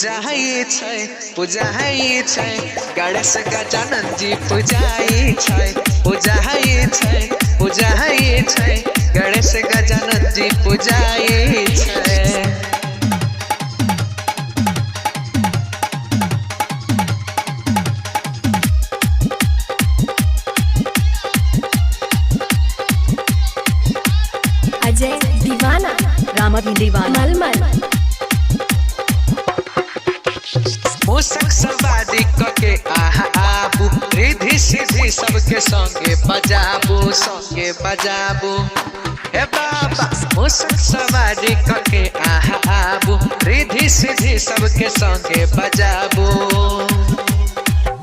पूजाई छै पूजाई छै गणेश गजानन जी पूजाई छै पूजाई छै पूजाई छै गणेश गजानन जी पूजाई छै। अजय दीवाना रामा भी दीवाना मलमल मूसक सवारी कके आहा आबू रिधि सिद्धि सबके संगे बजाबू हे बाबा मूसक सवारी कके आहा आबू रिधि सिद्धि सबके संगे बजाबू।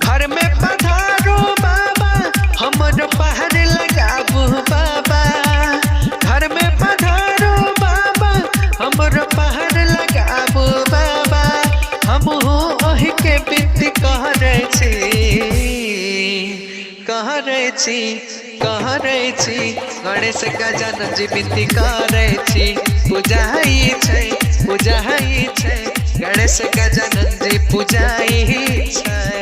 घर में पधारो बाबा हमर पहाड़ लगाबू बाबा घर में पधारो बाबा हमर पहाड़ लगाबू बाबा हमहू ओहि के विनती कहरै छी गणेश गजानन जी विनती करै छी पूजाई छै गणेश गजानन जी पूजाई छै।